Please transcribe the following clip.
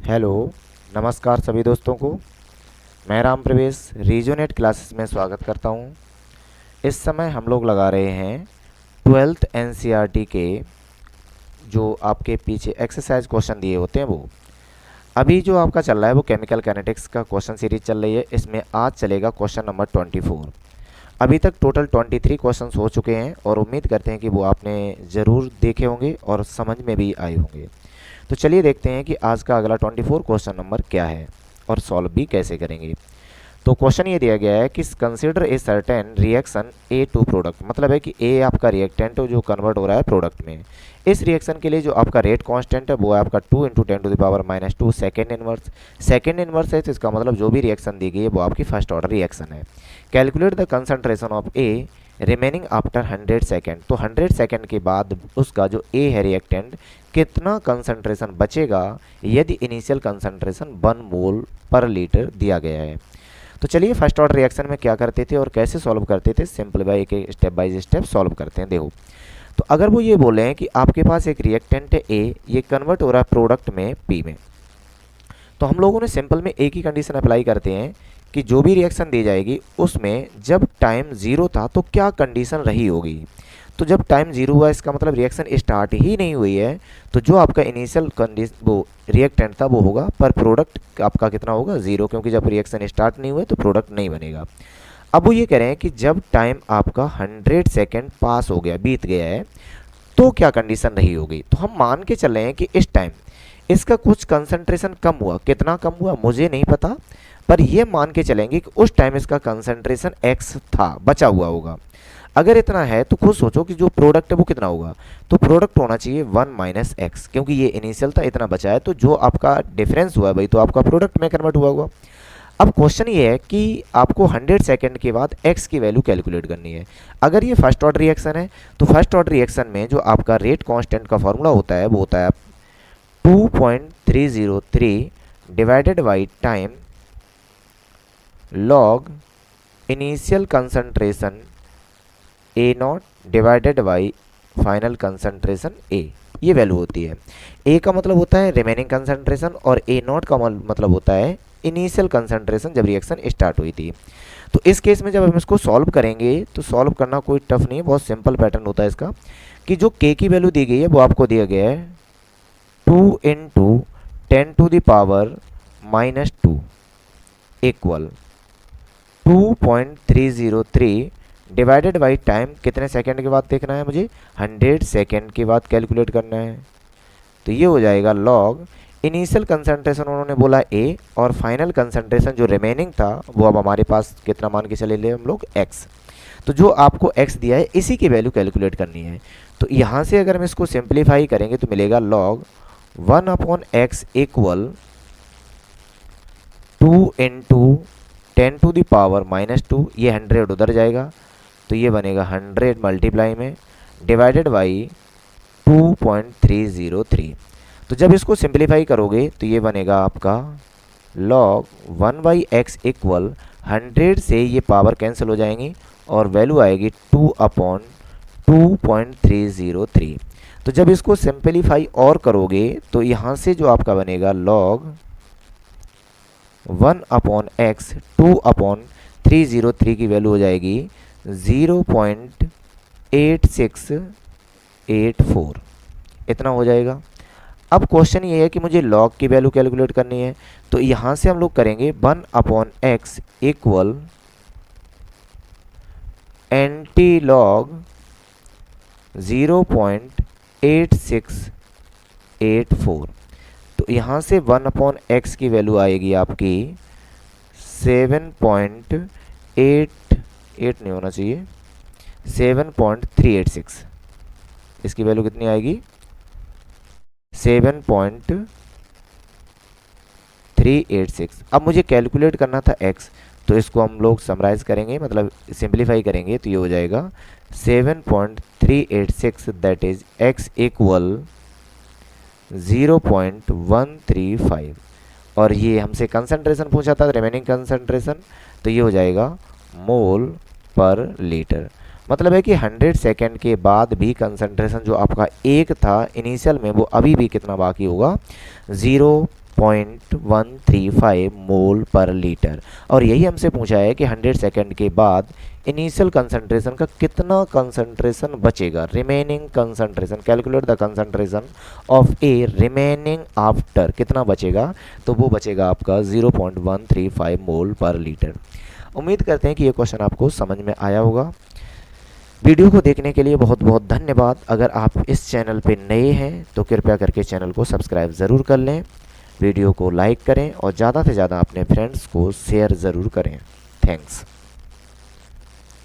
Hello, नमस्कार सभी दोस्तों को। मैं राम प्रवेश रीजोनेट क्लासेस में स्वागत करता हूं। इस समय हम लोग लगा रहे हैं 12th एनसीईआरटी के जो आपके पीछे एक्सरसाइज क्वेश्चन दिए होते हैं वो अभी जो आपका चल रहा है वो केमिकल काइनेटिक्स का क्वेश्चन सीरीज चल रही है। इसमें आज चलेगा क्वेश्चन नंबर 24। अभी तक टोटल 23 क्वेश्चंस हो चुके हैं और उम्मीद करते हैं कि वो आपने ज़रूर देखे होंगे और समझ में भी आए होंगे। तो चलिए देखते हैं कि आज का अगला 24 क्वेश्चन नंबर क्या है और सॉल्व भी कैसे करेंगे। तो क्वेश्चन ये दिया गया है कि consider a certain reaction a to product, मतलब है कि ए आपका रिएक्टेंट जो कन्वर्ट हो रहा है प्रोडक्ट में। इस रिएक्शन के लिए जो आपका रेट कांस्टेंट है वो है आपका 2 × 10⁻⁻2 सेकेंड इनवर्स। सेकेंड इनवर्स है तो इसका मतलब जो भी रिएक्शन दी गई है वो आपकी फर्स्ट ऑर्डर रिएक्शन है। Calculate the concentration of A remaining after 100 second. तो 100 सेकेंड के बाद उसका जो ए है रिएक्टेंट कितना कंसंट्रेशन बचेगा यदि इनिशियल कंसंट्रेशन 1 मोल पर लीटर दिया गया है। तो चलिए फर्स्ट ऑर्डर रिएक्शन में क्या करते थे और कैसे सॉल्व करते थे, सिंपल बाय एक स्टेप बाय स्टेप सॉल्व करते हैं। देखो, तो अगर वो ये बोले हैं कि आपके पास एक रिएक्टेंट है ए, ये कन्वर्ट हो रहा है प्रोडक्ट में पी में, तो हम लोगों ने सिंपल में एक ही कंडीशन अप्लाई करते हैं कि जो भी रिएक्शन दी जाएगी उसमें जब टाइम 0 था तो क्या कंडीशन रही होगी। तो जब टाइम 0 हुआ इसका मतलब रिएक्शन स्टार्ट ही नहीं हुई है, तो जो आपका इनिशियल कंडीशन वो रिएक्टेंट था वो होगा, पर प्रोडक्ट आपका कितना होगा 0, क्योंकि जब रिएक्शन स्टार्ट नहीं हुआ तो प्रोडक्ट नहीं बनेगा। अब वो ये कह रहे हैं कि जब टाइम आपका 100 सेकेंड पास हो गया, बीत गया है, तो क्या कंडीशन रही होगी। तो हम मान के चल रहे हैं कि इस टाइम इसका कुछ कंसंट्रेशन कम हुआ, कितना कम हुआ मुझे नहीं पता, पर ये मान के चलेंगे कि उस टाइम इसका कंसंट्रेशन x था, बचा हुआ होगा। अगर इतना है तो खुद सोचो कि जो प्रोडक्ट है वो कितना होगा। तो प्रोडक्ट होना चाहिए 1 - x, क्योंकि ये इनिशियल था, इतना बचा है, तो जो आपका डिफरेंस हुआ है भाई तो आपका प्रोडक्ट में कन्वर्ट हुआ होगा। अब क्वेश्चन ये है कि आपको 100 सेकेंड के बाद x की वैल्यू कैलकुलेट करनी है। अगर ये फर्स्ट ऑर्डर रिएक्शन है तो फर्स्ट ऑर्डर रिएक्शन में जो आपका रेट कांस्टेंट का फॉर्मूला होता है वो होता है 2.303 divided by time log initial concentration A0 divided by final concentration A। ये वैल्यू होती है। A का मतलब होता है रिमेनिंग कंसंट्रेशन और A0 का मतलब होता है इनिशियल कंसंट्रेशन जब रिएक्शन स्टार्ट हुई थी। तो इस केस में जब हम इसको सॉल्व करेंगे तो सॉल्व करना कोई टफ नहीं है, बहुत सिंपल पैटर्न होता है इसका कि जो K की वैल्यू दी गई है वो आपको दिया गया है 2 × 10⁻⁻2 इक्वल 2.303 डिवाइडेड बाई टाइम, कितने सेकंड के बाद देखना है मुझे, 100 सेकंड के बाद कैलकुलेट करना है। तो ये हो जाएगा लॉग इनिशियल कंसंट्रेशन उन्होंने बोला A और फाइनल कंसंट्रेशन जो रिमेनिंग था वो अब हमारे पास कितना मान के चले ले हम लोग x। तो जो आपको x दिया है इसी की वैल्यू कैलकुलेट करनी है। तो यहाँ से अगर हम इसको सिंप्लीफाई करेंगे तो मिलेगा लॉग 1/x इक्वल 2 × 10⁻⁻2, ये 100 उधर जाएगा तो ये बनेगा 100 मल्टीप्लाई में डिवाइडेड बाई 2.303। तो जब इसको सिंप्लीफाई करोगे तो ये बनेगा आपका log 1/x इक्वल 100 से ये पावर कैंसिल हो जाएंगी और वैल्यू आएगी 2/2.303। तो जब इसको सिंप्लीफाई और करोगे तो यहाँ से जो आपका बनेगा log 1/x 2/303 की वैल्यू हो जाएगी 0.8684, इतना हो जाएगा। अब क्वेश्चन ये है कि मुझे लॉग की वैल्यू कैलकुलेट करनी है, तो यहाँ से हम लोग करेंगे 1/x इक्वल एंटी लॉग 0.8684। तो यहाँ से 1/x की वैल्यू आएगी आपकी 7.88 नहीं होना चाहिए, 7.386। इसकी वैल्यू कितनी आएगी 7.386। अब मुझे कैलकुलेट करना था x, तो इसको हम लोग समराइज करेंगे, मतलब सिंप्लीफाई करेंगे तो ये हो जाएगा 7.386 दैट इज x इक्वल 0.135। और ये हमसे कंसंट्रेशन पूछा था रिमेनिंग कंसंट्रेशन, तो ये हो जाएगा मोल पर लीटर। मतलब है कि 100 सेकेंड के बाद भी कंसंट्रेशन जो आपका 1 था इनिशियल में वो अभी भी कितना बाकी होगा 0.135 मोल पर लीटर। और यही हमसे पूछा है कि 100 सेकेंड के बाद इनिशियल कंसंट्रेशन का कितना कंसंट्रेशन बचेगा, remaining concentration, calculate the concentration of A remaining after, कितना बचेगा, तो वो बचेगा आपका 0.135 मोल पर लीटर। उम्मीद करते हैं कि ये क्वेश्चन आपको समझ में आया होगा। वीडियो को देखने के लिए बहुत बहुत धन्यवाद। अगर आप इस चैनल पे नए हैं तो कृपया करके चैनल को सब्सक्राइब ज़रूर कर लें, वीडियो को लाइक करें और ज़्यादा से ज़्यादा अपने फ्रेंड्स को शेयर ज़रूर करें। थैंक्स।